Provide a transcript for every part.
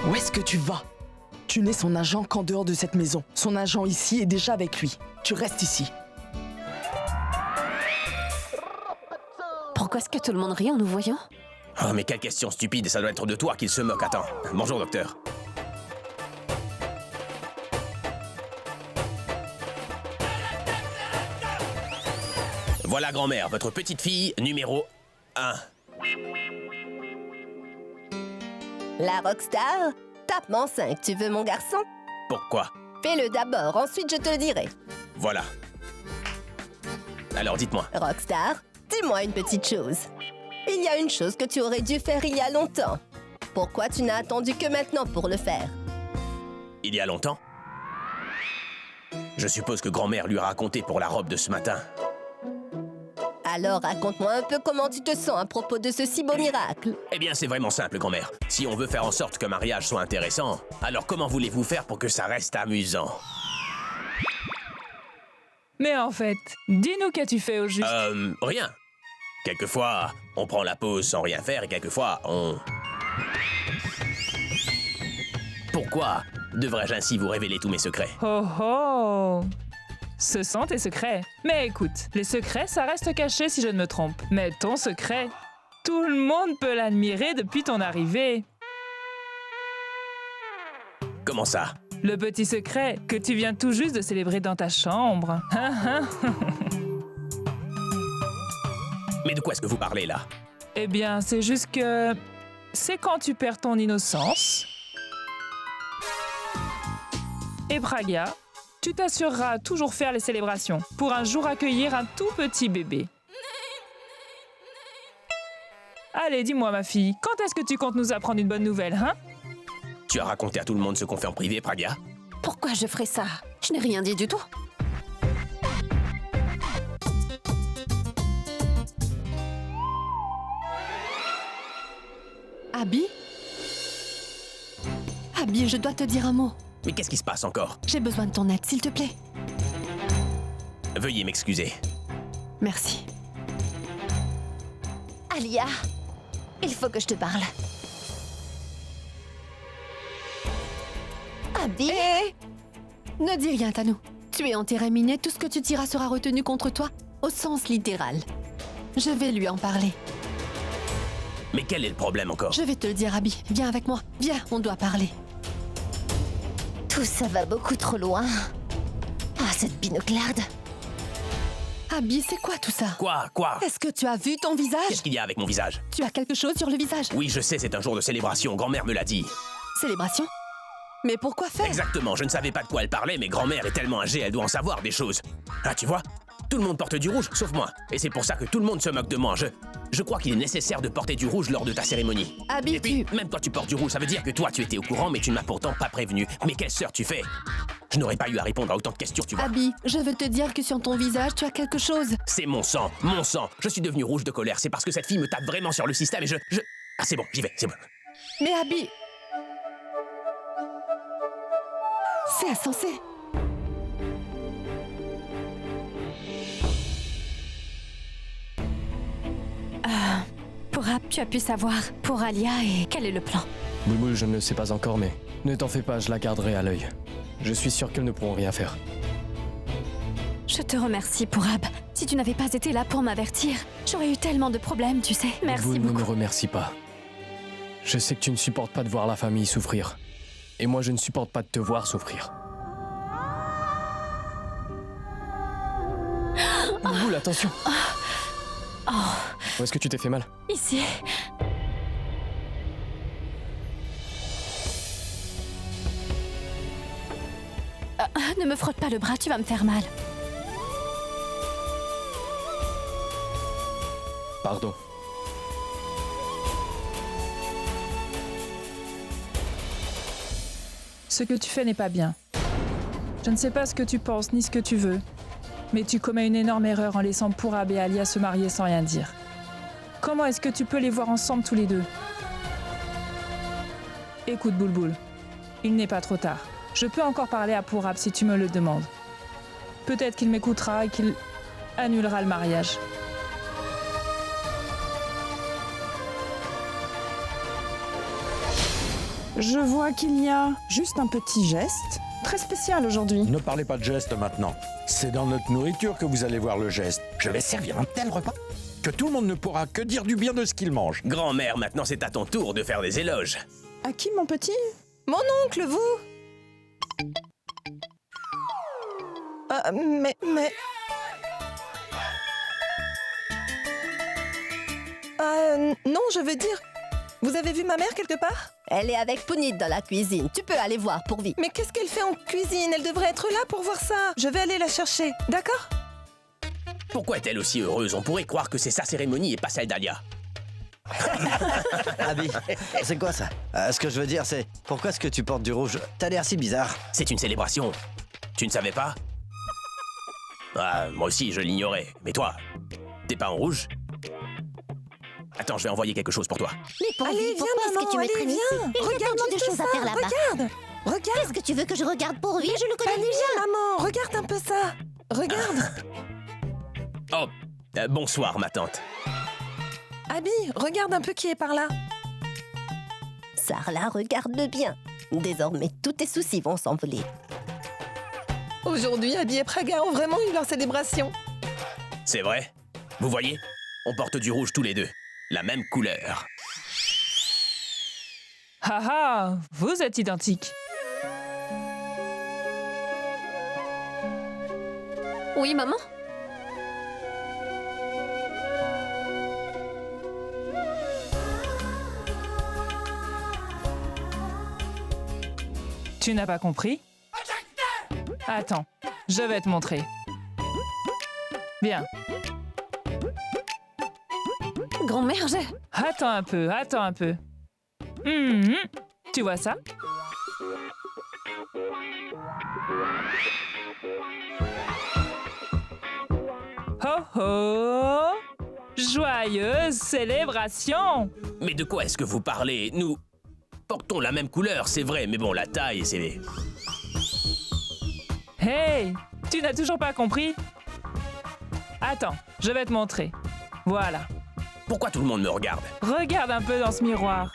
Où est-ce que tu vas? Tu n'es son agent qu'en dehors de cette maison. Son agent ici est déjà avec lui. Tu restes ici. Pourquoi est-ce que tout le monde rit en nous voyant? Oh, mais quelle question stupide, ça doit être de toi qu'il se moque. Attends. Bonjour, docteur. Voilà, grand-mère, votre petite fille numéro 1. La rockstar? Tape-moi 5, tu veux mon garçon? Pourquoi? Fais-le d'abord, ensuite je te le dirai. Voilà. Alors, dites-moi. Rockstar, dis-moi une petite chose. Il y a une chose que tu aurais dû faire il y a longtemps. Pourquoi tu n'as attendu que maintenant pour le faire? Il y a longtemps? Je suppose que grand-mère lui a raconté pour la robe de ce matin. Alors raconte-moi un peu comment tu te sens à propos de ce si beau miracle. Eh bien, c'est vraiment simple, grand-mère. Si on veut faire en sorte qu'un mariage soit intéressant, alors comment voulez-vous faire pour que ça reste amusant? Mais en fait, dis-nous qu'as-tu fait au juste. Rien. Quelquefois, on prend la pause sans rien faire et quelquefois, on... Pourquoi devrais-je ainsi vous révéler tous mes secrets? Oh oh! Ce sont tes secrets. Mais écoute, les secrets, ça reste caché si je ne me trompe. Mais ton secret, tout le monde peut l'admirer depuis ton arrivée. Comment ça? Le petit secret que tu viens tout juste de célébrer dans ta chambre. Mais de quoi est-ce que vous parlez, là? Eh bien, c'est juste que... c'est quand tu perds ton innocence. Et Pragya, tu t'assureras toujours faire les célébrations pour un jour accueillir un tout petit bébé. Allez, dis-moi, ma fille, quand est-ce que tu comptes nous apprendre une bonne nouvelle, hein? Tu as raconté à tout le monde ce qu'on fait en privé, Pragya? Pourquoi je ferais ça? Je n'ai rien dit du tout. Abby? Abby, je dois te dire un mot. Mais qu'est-ce qui se passe encore? J'ai besoin de ton aide, s'il te plaît. Veuillez m'excuser. Merci. Alia, il faut que je te parle. Abby? Ne dis rien, Tanou. Tu es entéraminé, tout ce que tu diras sera retenu contre toi, au sens littéral. Je vais lui en parler. Mais quel est le problème encore? Je vais te le dire, Abby. Viens avec moi. Viens, on doit parler. Tout ça va beaucoup trop loin. Ah, cette binoclarde. Abby, c'est quoi tout ça? Quoi? Est-ce que tu as vu ton visage? Qu'est-ce qu'il y a avec mon visage? Tu as quelque chose sur le visage? Oui, je sais, c'est un jour de célébration, grand-mère me l'a dit. Célébration? Mais pourquoi faire? Exactement, je ne savais pas de quoi elle parlait, mais grand-mère est tellement âgée, elle doit en savoir des choses. Ah, tu vois? Tout le monde porte du rouge, sauf moi. Et c'est pour ça que tout le monde se moque de moi. Je crois qu'il est nécessaire de porter du rouge lors de ta cérémonie. Abby, et puis, même toi tu portes du rouge, ça veut dire que toi tu étais au courant, mais tu ne m'as pourtant pas prévenu. Mais quelle sœur tu fais? Je n'aurais pas eu à répondre à autant de questions, tu vois. Abby, je veux te dire que sur ton visage, tu as quelque chose. C'est mon sang, mon sang. Je suis devenu rouge de colère, c'est parce que cette fille me tape vraiment sur le système et je... Ah, c'est bon, j'y vais, c'est bon. Mais Abby... C'est insensé. Pour Ab, tu as pu savoir pour Alia et quel est le plan? Boulboul, je ne le sais pas encore, mais ne t'en fais pas, je la garderai à l'œil. Je suis sûr qu'elles ne pourront rien faire. Je te remercie pour Ab. Si tu n'avais pas été là pour m'avertir, j'aurais eu tellement de problèmes, tu sais. Merci Boulboul, ne me beaucoup. remercie pas. Je sais que tu ne supportes pas de voir la famille souffrir. Et moi, je ne supporte pas de te voir souffrir. Boulboul, attention! Où est-ce que tu t'es fait mal? Ici. Ne me frotte pas le bras, tu vas me faire mal. Pardon. Ce que tu fais n'est pas bien. Je ne sais pas ce que tu penses ni ce que tu veux, mais tu commets une énorme erreur en laissant Pourab et Alia se marier sans rien dire. Comment est-ce que tu peux les voir ensemble tous les deux? Écoute, Boulboul, il n'est pas trop tard. Je peux encore parler à Pourab si tu me le demandes. Peut-être qu'il m'écoutera et qu'il annulera le mariage. Je vois qu'il y a juste un petit geste très spécial aujourd'hui. Ne parlez pas de geste maintenant. C'est dans notre nourriture que vous allez voir le geste. Je vais servir un tel repas que tout le monde ne pourra que dire du bien de ce qu'il mange. Grand-mère, maintenant c'est à ton tour de faire des éloges. À qui, mon petit? Mon oncle, vous? Mais... non, je veux dire... Vous avez vu ma mère quelque part? Elle est avec Punit dans la cuisine. Tu peux aller voir, Pourvi. Mais qu'est-ce qu'elle fait en cuisine? Elle devrait être là pour voir ça. Je vais aller la chercher, d'accord? Pourquoi est-elle aussi heureuse? On pourrait croire que c'est sa cérémonie et pas celle d'Alia. Abby, c'est quoi ça? Ce que je veux dire, c'est... Pourquoi est-ce que tu portes du rouge? T'as l'air si bizarre. C'est une célébration. Tu ne savais pas? Ah, moi aussi, je l'ignorais. Mais toi, t'es pas en rouge? Attends, je vais envoyer quelque chose pour toi. Mais pour Allez, viens, pourquoi est-ce maman, que tu me allez, traînes ici? viens. Il y a Regarde tellement de juste choses à ça, faire là-bas. Regarde. Qu'est-ce que tu veux que je regarde pour lui? Je le connais Allez, déjà. maman, regarde un peu ça. Regarde. Oh, bonsoir, ma tante. Abby, regarde un peu qui est par là. Sarla, regarde bien. Désormais, tous tes soucis vont s'envoler. Aujourd'hui, Abby et Praga ont vraiment eu leur célébration. C'est vrai? Vous voyez? On porte du rouge tous les deux. La même couleur. Ah ah, vous êtes identiques. Oui, maman? Tu n'as pas compris? Attends, je vais te montrer. Bien. Grand-mère, j'ai... Attends un peu, attends un peu. Tu vois ça? Ho ho! Joyeuse célébration! Mais de quoi est-ce que vous parlez? Nous portons la même couleur, c'est vrai, mais bon, la taille, c'est... Hey! Tu n'as toujours pas compris? Attends, je vais te montrer. Voilà. Pourquoi tout le monde me regarde? Regarde un peu dans ce miroir.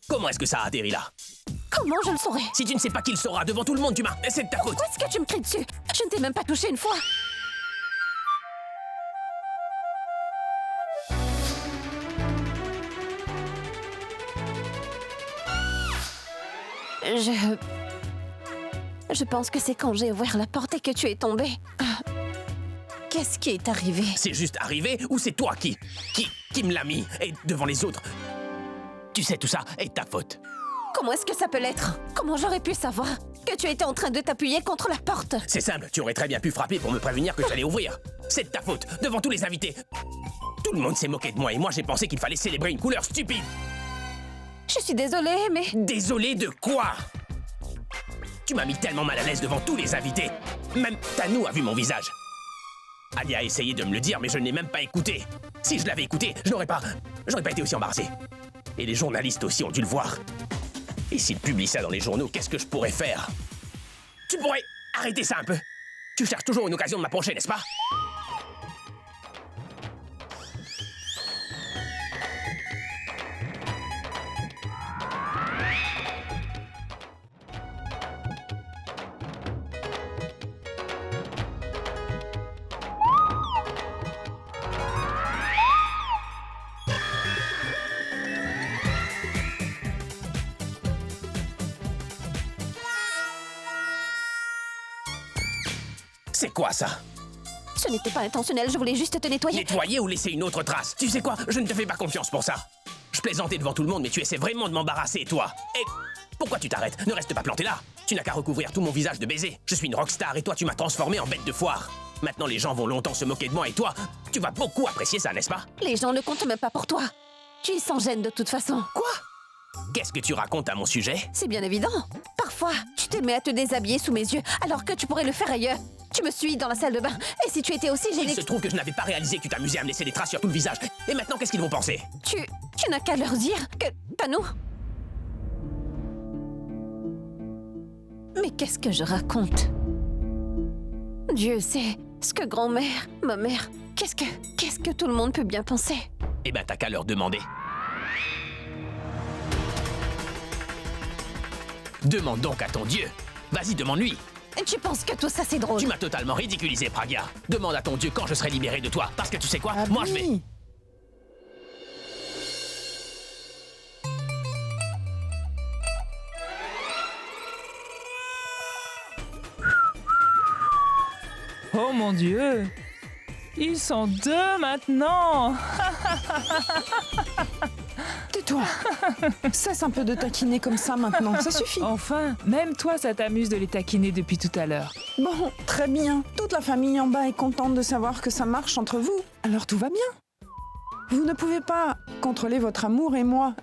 Comment est-ce que ça a atterri là? Comment je le saurais? Si tu ne sais pas qui le saura, devant tout le monde, tu m'as... C'est de ta faute. Pourquoi est-ce que tu me cries dessus? Je ne t'ai même pas touché une fois. Je pense que c'est quand j'ai ouvert la porte et que tu es tombé. Qu'est-ce qui est arrivé? C'est juste arrivé ou c'est toi qui me l'a mis? Et devant les autres, tu sais, tout ça est ta faute. Comment est-ce que ça peut l'être? Comment j'aurais pu savoir que tu étais en train de t'appuyer contre la porte? C'est simple, tu aurais très bien pu frapper pour me prévenir que j'allais ouvrir. C'est de ta faute, devant tous les invités. Tout le monde s'est moqué de moi et moi j'ai pensé qu'il fallait célébrer une couleur stupide. Je suis désolée, mais... Désolé de quoi? Tu m'as mis tellement mal à l'aise devant tous les invités. Même Tanou a vu mon visage. Alia a essayé de me le dire, mais je ne l'ai même pas écouté. Si je l'avais écouté, j'aurais pas été aussi embarrassé. Et les journalistes aussi ont dû le voir. Et s'ils publient ça dans les journaux, qu'est-ce que je pourrais faire? Tu pourrais arrêter ça un peu? Tu cherches toujours une occasion de m'approcher, n'est-ce pas? C'est quoi ça? Ce n'était pas intentionnel, je voulais juste te nettoyer. Nettoyer ou laisser une autre trace? Tu sais quoi? Je ne te fais pas confiance pour ça. Je plaisantais devant tout le monde, mais tu essaies vraiment de m'embarrasser, toi. Et pourquoi tu t'arrêtes? Ne reste pas planté là. Tu n'as qu'à recouvrir tout mon visage de baisers. Je suis une rockstar et toi, tu m'as transformé en bête de foire. Maintenant, les gens vont longtemps se moquer de moi et toi, tu vas beaucoup apprécier ça, n'est-ce pas? Les gens ne comptent même pas pour toi. Tu es sans gêne de toute façon. Quoi? Qu'est-ce que tu racontes à mon sujet? C'est bien évident. Parfois, tu te mets à te déshabiller sous mes yeux, alors que tu pourrais le faire ailleurs. Tu me suis dans la salle de bain, et si tu étais aussi Il gênée... se trouve que je n'avais pas réalisé que tu t'amusais à me laisser des traces sur tout le visage. Et maintenant, qu'est-ce qu'ils vont penser? Tu n'as qu'à leur dire que... Tanou... Mais qu'est-ce que je raconte? Dieu sait ce que grand-mère, ma mère... Qu'est-ce que tout le monde peut bien penser? Eh ben, t'as qu'à leur demander. Demande donc à ton Dieu. Vas-y, demande-lui. Tu penses que tout ça c'est drôle? Tu m'as totalement ridiculisé, Pragya. Demande à ton Dieu quand je serai libéré de toi. Parce que tu sais quoi? Abby. Moi, je vais... Oh mon Dieu! Ils sont deux maintenant! Tais-toi. Cesse un peu de taquiner comme ça maintenant, ça suffit. Enfin, même toi, ça t'amuse de les taquiner depuis tout à l'heure. Bon, très bien. Toute la famille en bas est contente de savoir que ça marche entre vous. Alors tout va bien. Vous ne pouvez pas contrôler votre amour et moi.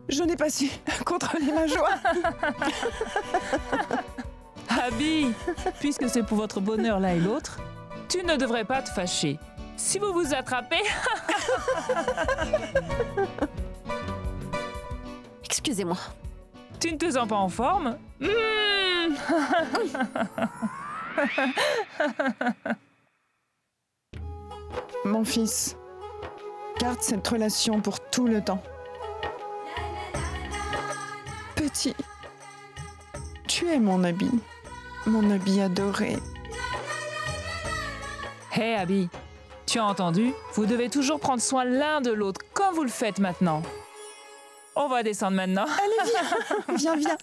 Je n'ai pas su contrôler ma joie. Abby, puisque c'est pour votre bonheur l'un et l'autre, tu ne devrais pas te fâcher. Si vous vous attrapez... Excusez-moi. Tu ne te sens pas en forme? Mon fils, garde cette relation pour tout le temps. Petit, tu es mon habit adoré. Hé Abby, tu as entendu? Vous devez toujours prendre soin l'un de l'autre, comme vous le faites maintenant. On va descendre maintenant. Allez, viens, viens.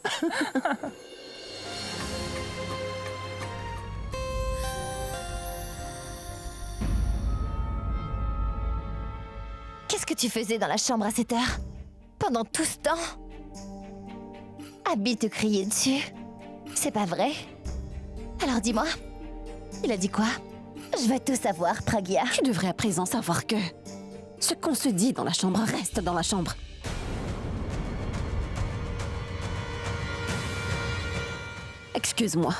Qu'est-ce que tu faisais dans la chambre à cette heure? Pendant tout ce temps? Abby te criait dessus. C'est pas vrai? Alors dis-moi, il a dit quoi? Je veux tout savoir, Pragya. Tu devrais à présent savoir que... Ce qu'on se dit dans la chambre reste dans la chambre. Excuse-moi.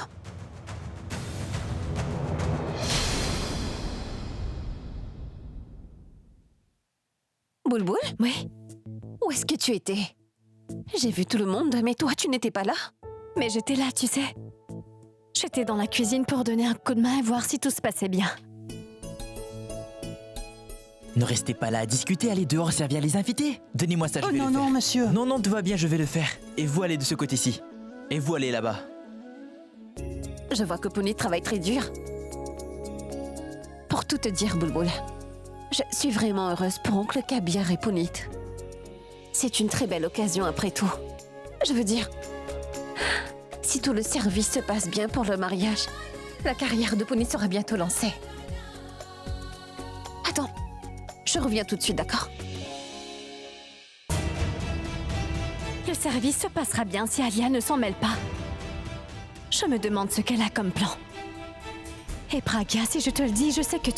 Boulboul? Oui, Où est-ce que tu étais? J'ai vu tout le monde, mais toi, tu n'étais pas là? mais j'étais là, tu sais. J'étais dans la cuisine pour donner un coup de main et voir si tout se passait bien. Ne restez pas là à discuter, allez dehors servir les invités. Donnez-moi ça, je vais le faire. Non, monsieur. Non, tout va bien, je vais le faire. Et vous allez de ce côté-ci. Et vous allez là-bas. Je vois que Punit travaille très dur. Pour tout te dire, Boulboul, je suis vraiment heureuse pour oncle Kabir et Punit. C'est une très belle occasion après tout. Je veux dire, si tout le service se passe bien pour le mariage, la carrière de Punit sera bientôt lancée. Attends, je reviens tout de suite, d'accord? Le service se passera bien si Alia ne s'en mêle pas. Je me demande ce qu'elle a comme plan. Et Pragya, si je te le dis, je sais que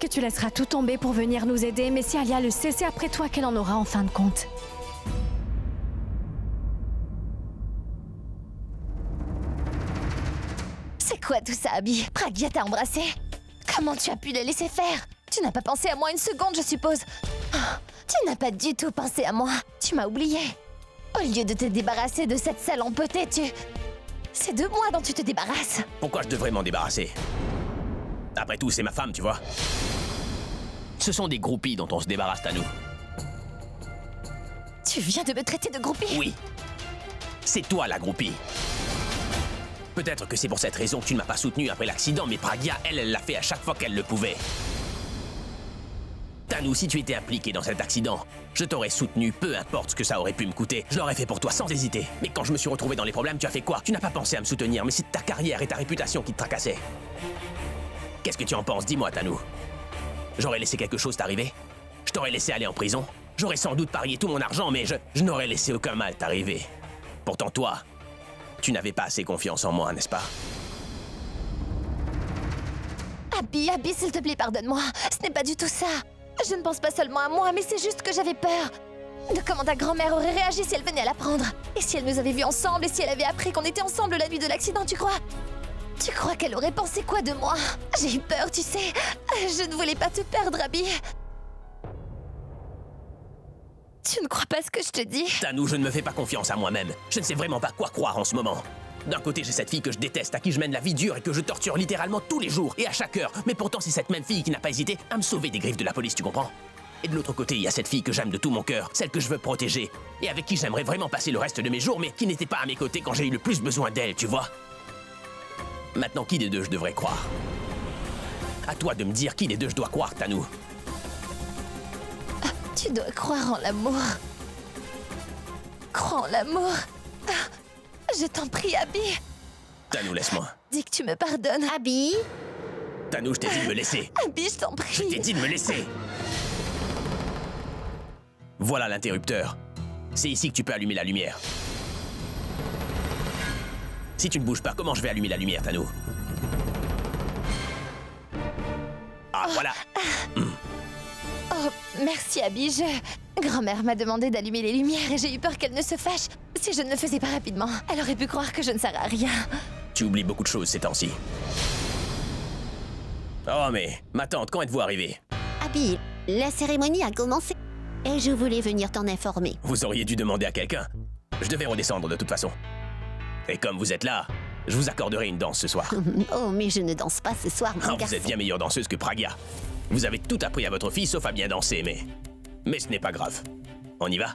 tu laisseras tout tomber pour venir nous aider, mais si Alia le sait, c'est après toi qu'elle en aura en fin de compte. C'est quoi tout ça, Abby? Pragya t'a embrassé? Comment tu as pu le laisser faire? Tu n'as pas pensé à moi une seconde, je suppose. Oh, tu n'as pas du tout pensé à moi. Tu m'as oublié. Au lieu de te débarrasser de cette sale empotée, c'est de moi dont tu te débarrasses. Pourquoi je devrais m'en débarrasser? Après tout, c'est ma femme, tu vois. Ce sont des groupies dont on se débarrasse à nous. Tu viens de me traiter de groupie? Oui. C'est toi la groupie. Peut-être que c'est pour cette raison que tu ne m'as pas soutenu après l'accident, mais Pragya, elle l'a fait à chaque fois qu'elle le pouvait. Tanou, si tu étais impliqué dans cet accident, je t'aurais soutenu, peu importe ce que ça aurait pu me coûter. Je l'aurais fait pour toi sans hésiter. Mais quand je me suis retrouvé dans les problèmes, tu as fait quoi? Tu n'as pas pensé à me soutenir, mais c'est ta carrière et ta réputation qui te tracassaient. Qu'est-ce que tu en penses? Dis-moi, Tanou. J'aurais laissé quelque chose t'arriver? Je t'aurais laissé aller en prison? J'aurais sans doute parié tout mon argent, mais je n'aurais laissé aucun mal t'arriver. Pourtant, toi, tu n'avais pas assez confiance en moi, n'est-ce pas? Abby, s'il te plaît, pardonne-moi. Ce n'est pas du tout ça. Je ne pense pas seulement à moi, mais c'est juste que j'avais peur. De comment ta grand-mère aurait réagi si elle venait à l'apprendre. Et si elle nous avait vus ensemble et si elle avait appris qu'on était ensemble la nuit de l'accident, tu crois? Tu crois qu'elle aurait pensé quoi de moi? J'ai eu peur, tu sais. Je ne voulais pas te perdre, Abby. Tu ne crois pas ce que je te dis? Tanou, je ne me fais pas confiance à moi-même. Je ne sais vraiment pas quoi croire en ce moment. D'un côté, j'ai cette fille que je déteste, à qui je mène la vie dure et que je torture littéralement tous les jours et à chaque heure. Mais pourtant, c'est cette même fille qui n'a pas hésité à me sauver des griffes de la police, tu comprends? Et de l'autre côté, il y a cette fille que j'aime de tout mon cœur, celle que je veux protéger, et avec qui j'aimerais vraiment passer le reste de mes jours, mais qui n'était pas à mes côtés quand j'ai eu le plus besoin d'elle, tu vois? Maintenant, qui des deux je devrais croire? À toi de me dire qui des deux je dois croire, Tanou. Tu dois croire en l'amour. Crois en l'amour. Je t'en prie, Abby. Tanou, laisse-moi. Dis que tu me pardonnes. Abby? Tanou, je t'ai dit de me laisser. Abby, je t'en prie. Je t'ai dit de me laisser. Voilà l'interrupteur. C'est ici que tu peux allumer la lumière. Si tu ne bouges pas, comment je vais allumer la lumière, Tanou? Ah, voilà. Oh, merci, Abby. Grand-mère m'a demandé d'allumer les lumières et j'ai eu peur qu'elle ne se fâche. Si je ne le faisais pas rapidement, elle aurait pu croire que je ne sers à rien. Tu oublies beaucoup de choses ces temps-ci. Oh, mais ma tante, quand êtes-vous arrivée? Abby, la cérémonie a commencé et je voulais venir t'en informer. Vous auriez dû demander à quelqu'un. Je devais redescendre de toute façon. Et comme vous êtes là, je vous accorderai une danse ce soir. Oh, mais je ne danse pas ce soir, mon garçon. Vous êtes bien meilleure danseuse que Pragya. Vous avez tout appris à votre fille sauf à bien danser, mais ce n'est pas grave. On y va?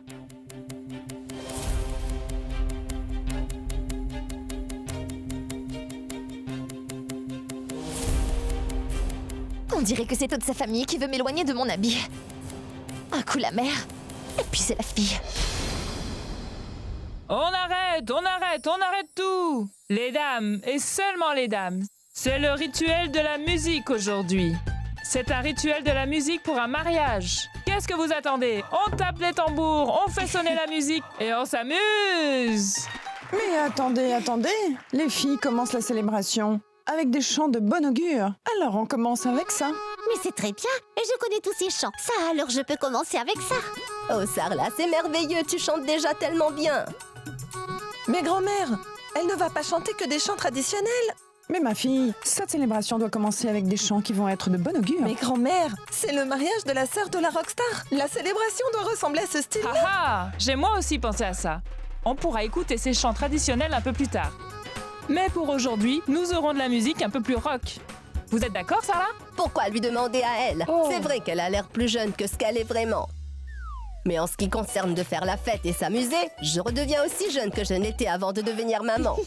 On dirait que c'est toute sa famille qui veut m'éloigner de mon habit. Un coup la mère, et puis c'est la fille. On arrête tout! Les dames, et seulement les dames. C'est le rituel de la musique aujourd'hui. C'est un rituel de la musique pour un mariage. Qu'est-ce que vous attendez? On tape les tambours, on fait sonner la musique et on s'amuse! Mais attendez. Les filles commencent la célébration avec des chants de bon augure. Alors on commence avec ça. Mais c'est très bien, et je connais tous ces chants. Ça, alors je peux commencer avec ça. Oh, Sarla, c'est merveilleux, tu chantes déjà tellement bien. Mais grand-mère, elle ne va pas chanter que des chants traditionnels. Mais ma fille, cette célébration doit commencer avec des chants qui vont être de bon augure. Mais grand-mère, c'est le mariage de la sœur de la rockstar. La célébration doit ressembler à ce style-là. Ah, j'ai moi aussi pensé à ça. On pourra écouter ces chants traditionnels un peu plus tard. Mais pour aujourd'hui, nous aurons de la musique un peu plus rock. Vous êtes d'accord, Sarla? Pourquoi lui demander à elle? Oh. C'est vrai qu'elle a l'air plus jeune que ce qu'elle est vraiment. Mais en ce qui concerne de faire la fête et s'amuser, je redeviens aussi jeune que je n'étais avant de devenir maman.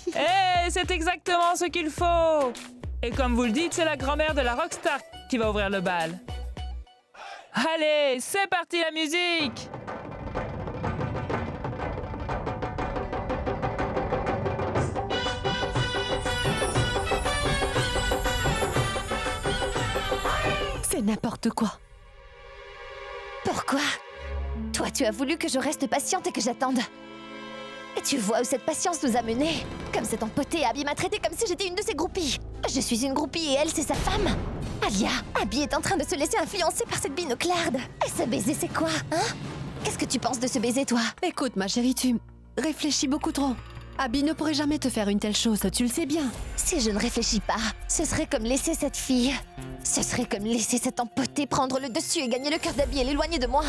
C'est exactement ce qu'il faut! Et comme vous le dites, c'est la grand-mère de la rockstar qui va ouvrir le bal. Allez, c'est parti la musique! C'est n'importe quoi. Pourquoi? Toi, tu as voulu que je reste patiente et que j'attende. Et tu vois où cette patience nous a menés? Comme cette empotée, Abby m'a traitée comme si j'étais une de ses groupies. Je suis une groupie et elle, c'est sa femme. Alia, Abby est en train de se laisser influencer par cette binoclarde. Et ce baiser, c'est quoi, hein? Qu'est-ce que tu penses de ce baiser, toi? Écoute, ma chérie, tu réfléchis beaucoup trop. Abby ne pourrait jamais te faire une telle chose, tu le sais bien. Si je ne réfléchis pas, ce serait comme laisser cette fille. Ce serait comme laisser cette empotée prendre le dessus et gagner le cœur d'Abby et l'éloigner de moi.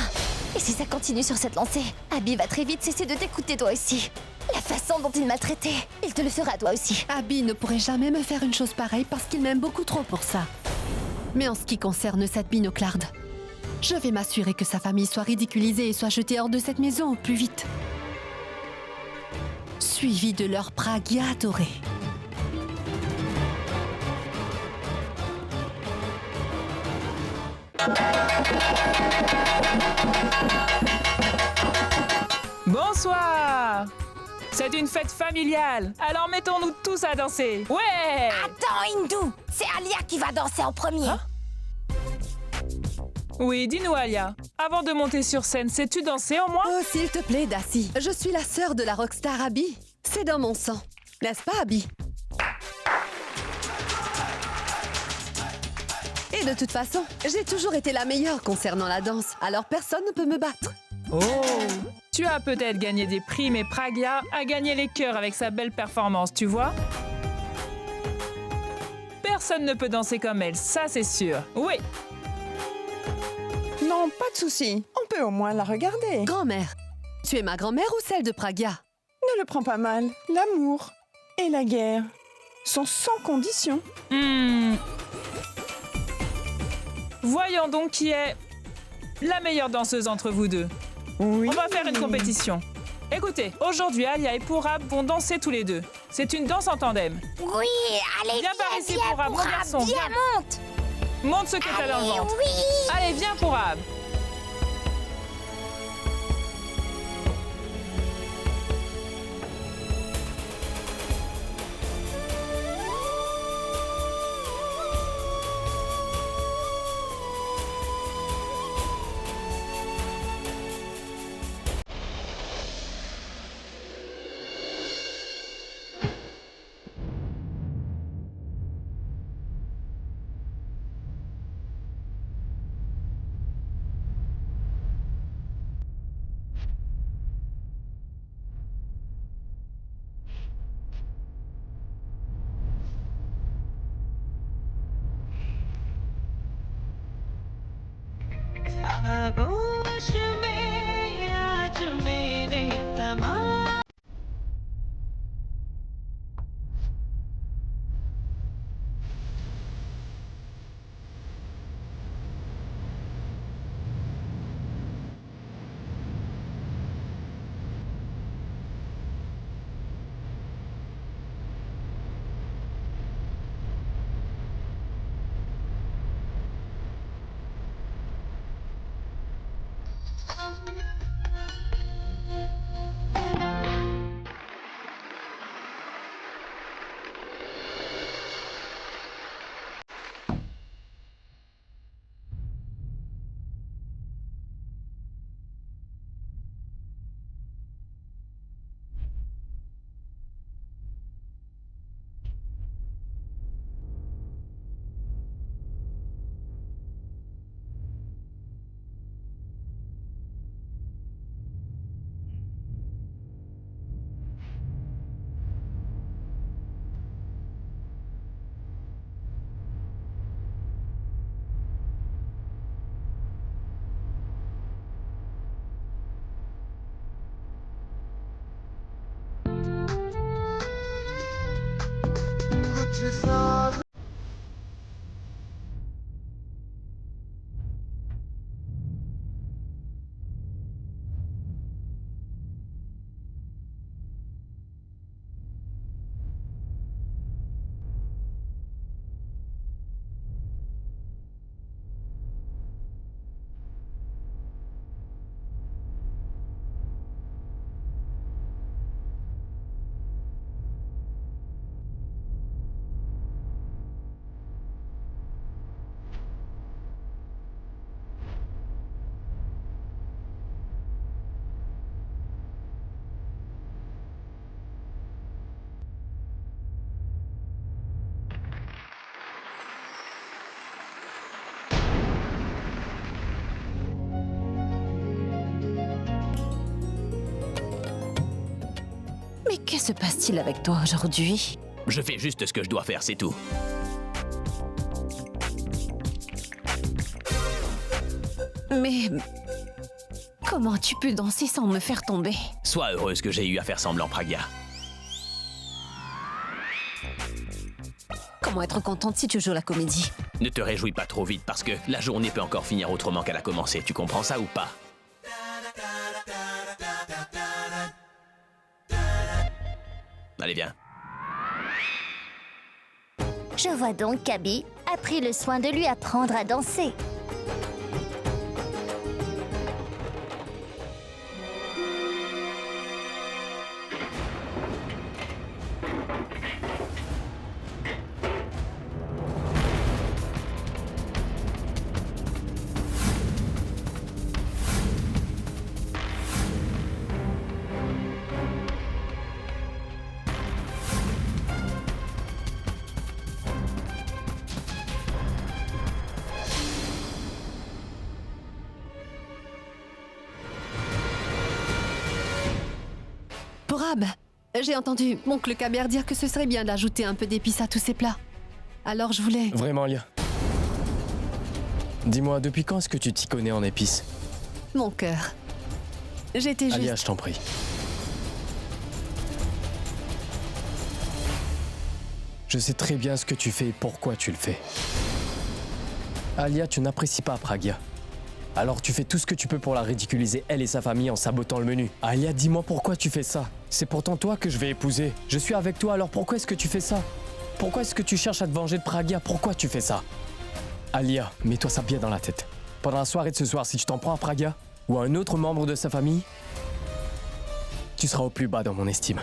Et si ça continue sur cette lancée, Abby va très vite cesser de t'écouter toi aussi. La façon dont il m'a traitée, il te le fera toi aussi. Abby ne pourrait jamais me faire une chose pareille parce qu'il m'aime beaucoup trop pour ça. Mais en ce qui concerne cette binoclarde, je vais m'assurer que sa famille soit ridiculisée et soit jetée hors de cette maison au plus vite. Suivi de leur Pragya adorée. Bonsoir! C'est une fête familiale, alors mettons-nous tous à danser. Ouais! Attends, Hindou! C'est Alia qui va danser en premier. Hein? Oui, dis-nous, Alia. Avant de monter sur scène, sais-tu danser au moins? Oh, s'il te plaît, Dassy. Je suis la sœur de la rockstar Abby. C'est dans mon sang. N'est-ce pas, Abby? Et de toute façon, j'ai toujours été la meilleure concernant la danse, alors personne ne peut me battre. Oh! Tu as peut-être gagné des prix, mais Pragya a gagné les cœurs avec sa belle performance, tu vois? Personne ne peut danser comme elle, ça c'est sûr. Oui! Non, pas de souci. On peut au moins la regarder. Grand-mère, tu es ma grand-mère ou celle de Pragya? Ne le prends pas mal. L'amour et la guerre sont sans condition. Voyons donc qui est la meilleure danseuse entre vous deux. Oui. On va faire une compétition. Écoutez, aujourd'hui, Alia et Pourab vont danser tous les deux. C'est une danse en tandem. Oui, allez, Viens par ici, Pourab, mon garçon. viens, Viens. monte. Montre ce que t'as dans le Allez, ventre. oui. Allez, viens, Pourab. Mais que se passe-t-il avec toi aujourd'hui? Je fais juste ce que je dois faire, c'est tout. Mais... comment as-tu pu danser sans me faire tomber? Sois heureuse que j'ai eu à faire semblant, Pragya. Comment être contente si tu joues la comédie? Ne te réjouis pas trop vite parce que la journée peut encore finir autrement qu'elle a commencé. Tu comprends ça ou pas? Allez, viens. Je vois donc qu'Abby a pris le soin de lui apprendre à danser. Pourab, j'ai entendu oncle Kabir dire que ce serait bien d'ajouter un peu d'épices à tous ces plats. Alors je voulais... Vraiment, Alia. Dis-moi, depuis quand est-ce que tu t'y connais en épices? Mon cœur. J'étais juste... Alia, je t'en prie. Je sais très bien ce que tu fais et pourquoi tu le fais. Alia, tu n'apprécies pas Pragya. Alors tu fais tout ce que tu peux pour la ridiculiser, elle et sa famille, en sabotant le menu. Alia, dis-moi pourquoi tu fais ça. C'est pourtant toi que je vais épouser. Je suis avec toi, alors pourquoi est-ce que tu fais ça? Pourquoi est-ce que tu cherches à te venger de Pragya? Pourquoi tu fais ça? Alia, mets-toi ça bien dans la tête. Pendant la soirée de ce soir, si tu t'en prends à Pragya ou à un autre membre de sa famille, tu seras au plus bas dans mon estime.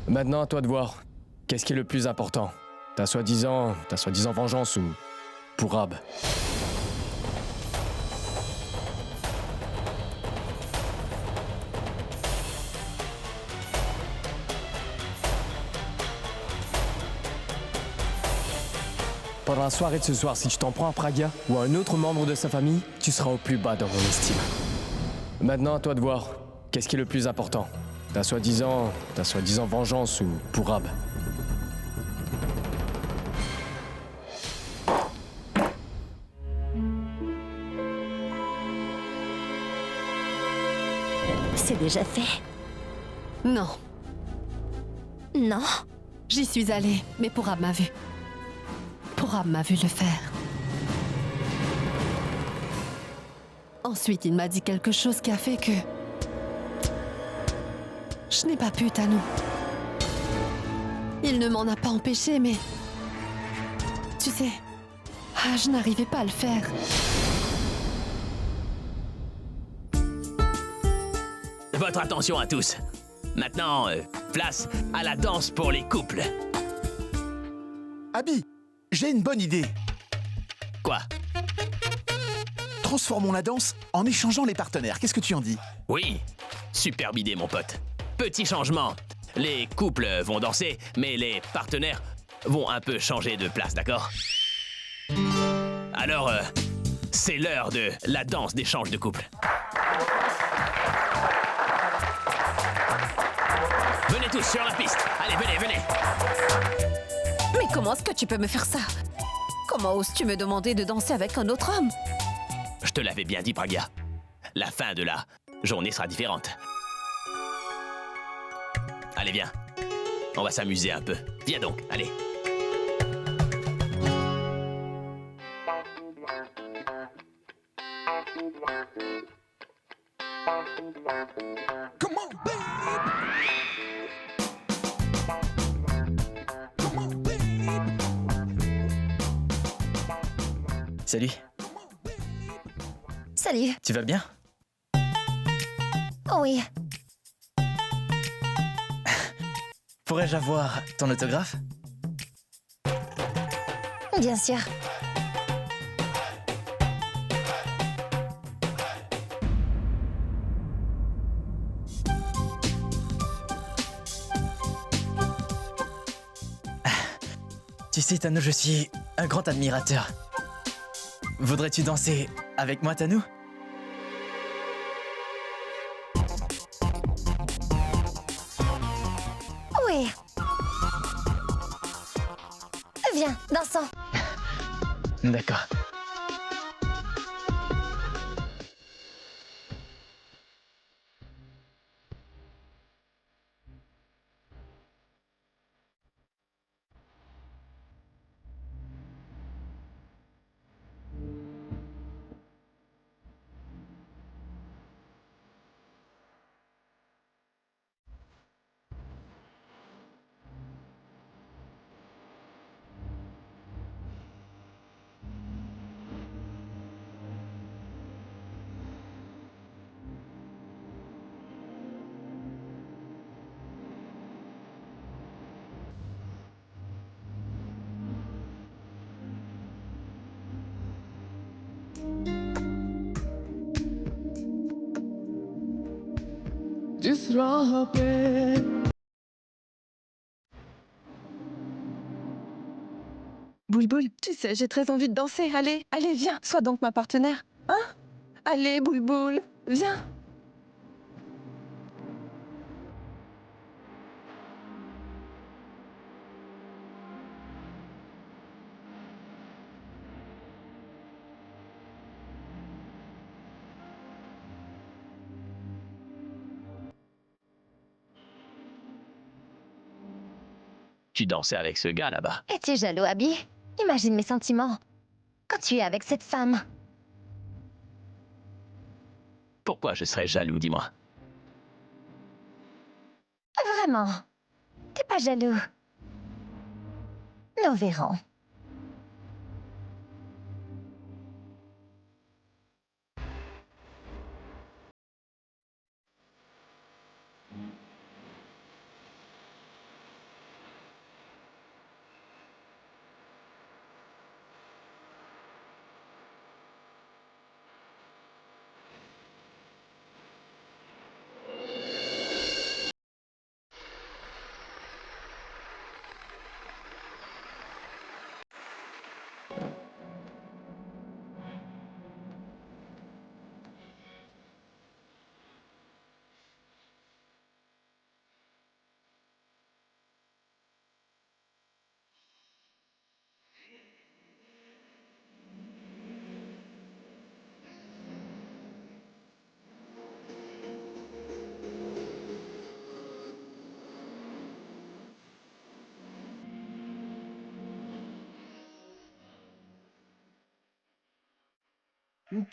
Maintenant, à toi de voir. Qu'est-ce qui est le plus important? Ta soi-disant vengeance ou Pourab? Pendant la soirée de ce soir, si tu t'en prends à Pragya ou à un autre membre de sa famille, tu seras au plus bas dans mon estime. Maintenant, à toi de voir. Qu'est-ce qui est le plus important? Ta soi-disant vengeance ou Pourab? C'est déjà fait. Non. Non. J'y suis allée, mais Pourab m'a vu. Pourab m'a vu le faire. Ensuite, il m'a dit quelque chose qui a fait que... Je n'ai pas pu, Tanou. Il ne m'en a pas empêché, mais... Tu sais... je n'arrivais pas à le faire. Votre attention à tous. Maintenant, place à la danse pour les couples. Abby, j'ai une bonne idée. Quoi? Transformons la danse en échangeant les partenaires. Qu'est-ce que tu en dis? Oui, superbe idée, mon pote. Petit changement. Les couples vont danser, mais les partenaires vont un peu changer de place, d'accord? Alors, c'est l'heure de la danse d'échange de couples. Venez tous sur la piste. Allez, venez. Mais comment est-ce que tu peux me faire ça? Comment oses-tu me demander de danser avec un autre homme? Je te l'avais bien dit, Pragya. La fin de la journée sera différente. Allez, viens. On va s'amuser un peu. Viens donc, allez. Come on, babe! Salut. Salut. Tu vas bien? Oui. Pourrais-je avoir ton autographe? Bien sûr. Tu sais, Tanou, je suis un grand admirateur. Voudrais-tu danser avec moi, Tanou? Oui. Viens, dansons. D'accord. जिस राह पे Boulboul, tu sais, j'ai très envie de danser. Allez, allez, viens, sois donc ma partenaire. Hein? Allez, Boulboul, viens. Tu dansais avec ce gars là-bas. Es-tu jaloux, Abby? Imagine mes sentiments quand tu es avec cette femme. Pourquoi je serais jaloux, dis-moi? Vraiment? T'es pas jaloux? Nous verrons.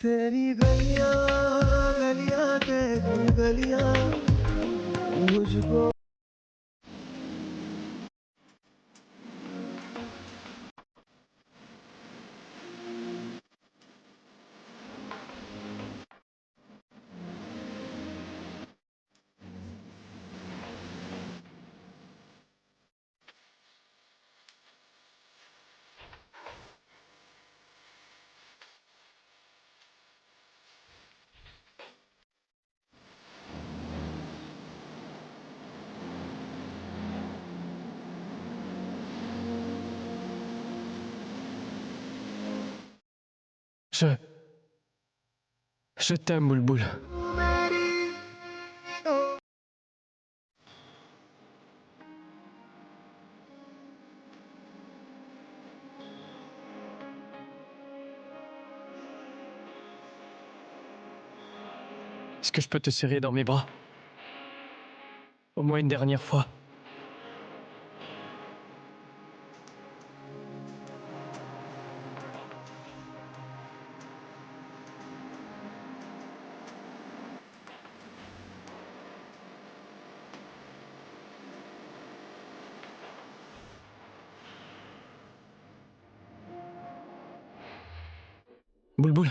तेरी गलियां गलियां तेरी गलियां मुझको Je t'aime, Boulboul. Est-ce que je peux te serrer dans mes bras? Au moins une dernière fois. Boulboul.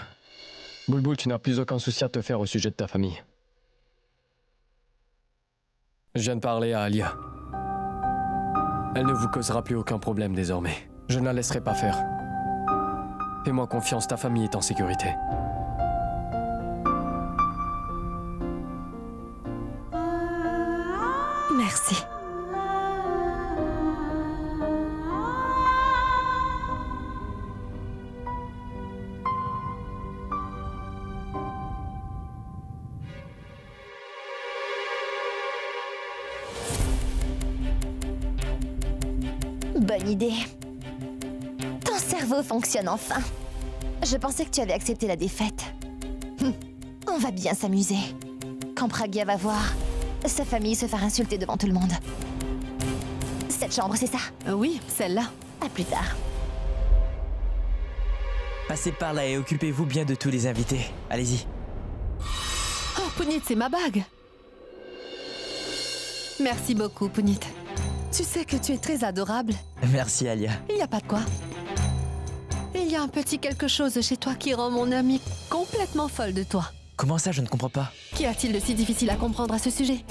Boulboul, tu n'as plus aucun souci à te faire au sujet de ta famille. Je viens de parler à Alia. Elle ne vous causera plus aucun problème désormais. Je ne la laisserai pas faire. Fais-moi confiance, ta famille est en sécurité. Merci. Bonne idée. Ton cerveau fonctionne enfin. Je pensais que tu avais accepté la défaite. On va bien s'amuser. Quand Pragya va voir sa famille se faire insulter devant tout le monde. Cette chambre, c'est ça? Oui, celle-là. À plus tard. Passez par là et occupez-vous bien de tous les invités. Allez-y. Oh, Punit, c'est ma bague. Merci beaucoup, Punit. Tu sais que tu es très adorable. Merci, Alia. Il n'y a pas de quoi. Il y a un petit quelque chose chez toi qui rend mon amie complètement folle de toi. Comment ça, je ne comprends pas? Qu'y a-t-il de si difficile à comprendre à ce sujet?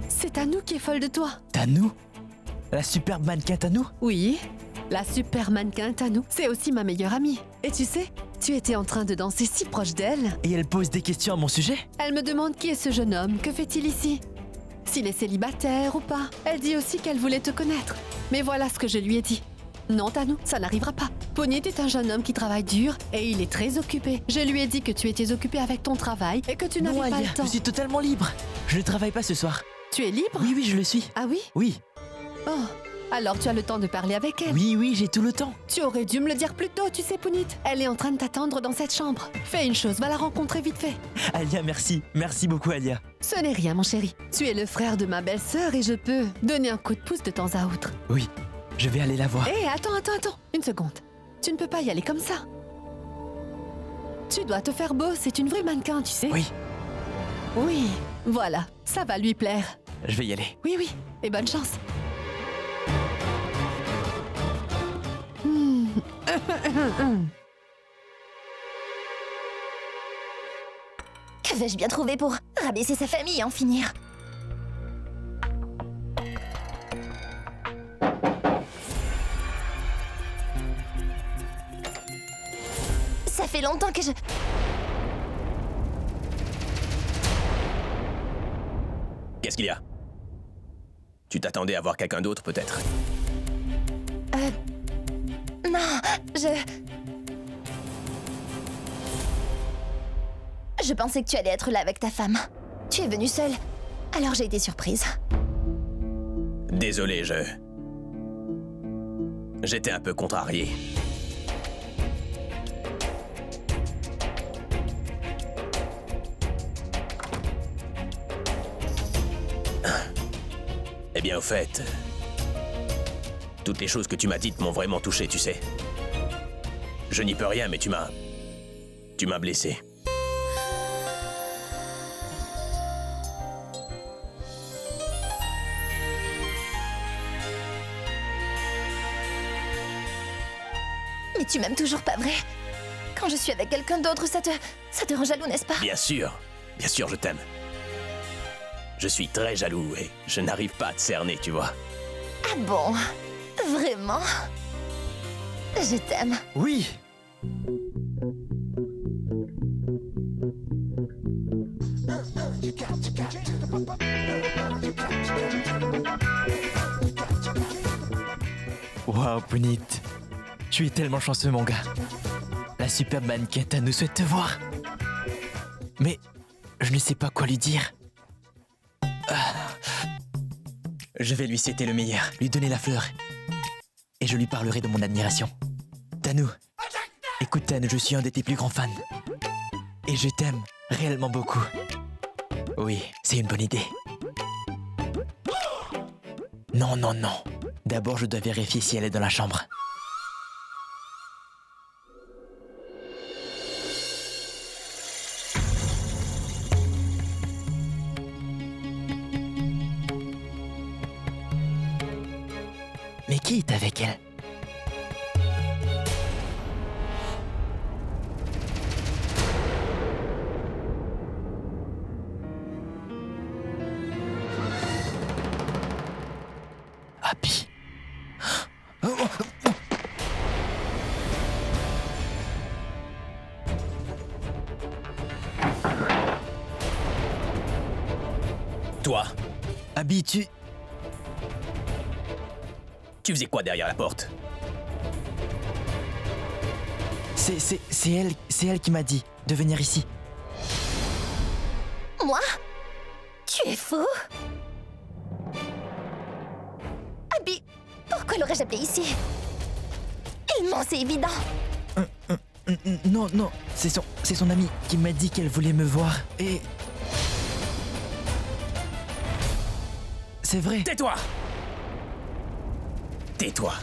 C'est Tanou qui est folle de toi. Tanou? La superbe mannequin Tanou? Oui, la super mannequin Tanou. C'est aussi ma meilleure amie. Et tu sais, tu étais en train de danser si proche d'elle. Et elle pose des questions à mon sujet? Elle me demande qui est ce jeune homme, que fait-il ici? S'il est célibataire ou pas. Elle dit aussi qu'elle voulait te connaître. Mais voilà ce que je lui ai dit. Non, Tanou, ça n'arrivera pas. Punit est un jeune homme qui travaille dur et il est très occupé. Je lui ai dit que tu étais occupé avec ton travail et que tu n'avais pas le temps. Je suis totalement libre. Je ne travaille pas ce soir. Tu es libre? Oui, je le suis. Ah oui? Oui. Oh, Alors tu as le temps de parler avec elle. Oui, oui, j'ai tout le temps. Tu aurais dû me le dire plus tôt, tu sais, Punit. Elle est en train de t'attendre dans cette chambre. Fais une chose, va la rencontrer vite fait. Alia, merci. Merci beaucoup, Alia. Ce n'est rien, mon chéri. Tu es le frère de ma belle-sœur et je peux donner un coup de pouce de temps à autre. Oui, je vais aller la voir. Hé, attends. Une seconde. Tu ne peux pas y aller comme ça. Tu dois te faire beau, c'est une vraie mannequin, tu sais. Oui. Oui, voilà, ça va lui plaire. Je vais y aller. Oui, et bonne chance. Que vais-je bien trouver pour rabaisser sa famille et en finir? Ça fait longtemps que je... Qu'est-ce qu'il y a? Tu t'attendais à voir quelqu'un d'autre, peut-être? Non, Je pensais que tu allais être là avec ta femme. Tu es venue seule, alors j'ai été surprise. Désolé, J'étais un peu contrarié. Eh bien, au fait, toutes les choses que tu m'as dites m'ont vraiment touché, tu sais. Je n'y peux rien, mais tu m'as blessé. Mais tu m'aimes toujours pas vrai? Quand je suis avec quelqu'un d'autre, ça te rend jaloux, n'est-ce pas? Bien sûr, je t'aime. Je suis très jaloux et je n'arrive pas à te cerner, tu vois. Ah bon? Vraiment? Je t'aime. Oui. Waouh, Punit. Tu es tellement chanceux, mon gars. La superbe mannequette nous souhaite te voir. Mais je ne sais pas quoi lui dire. Je vais lui souhaiter le meilleur, lui donner la fleur. Et je lui parlerai de mon admiration. Tanu. Écoute, Tanu, je suis un de tes plus grands fans. Et je t'aime réellement beaucoup. Oui, c'est une bonne idée. Non. D'abord, je dois vérifier si elle est dans la chambre. Mais qui est avec elle? Happy. Toi, Abby, tu faisais quoi derrière la porte? C'est elle qui m'a dit de venir ici. Moi? Tu es fou? Abby, pourquoi l'aurais-je appelé ici? Il ment, c'est évident. Non, c'est son amie qui m'a dit qu'elle voulait me voir et... C'est vrai. Tais-toi! Tais-toi.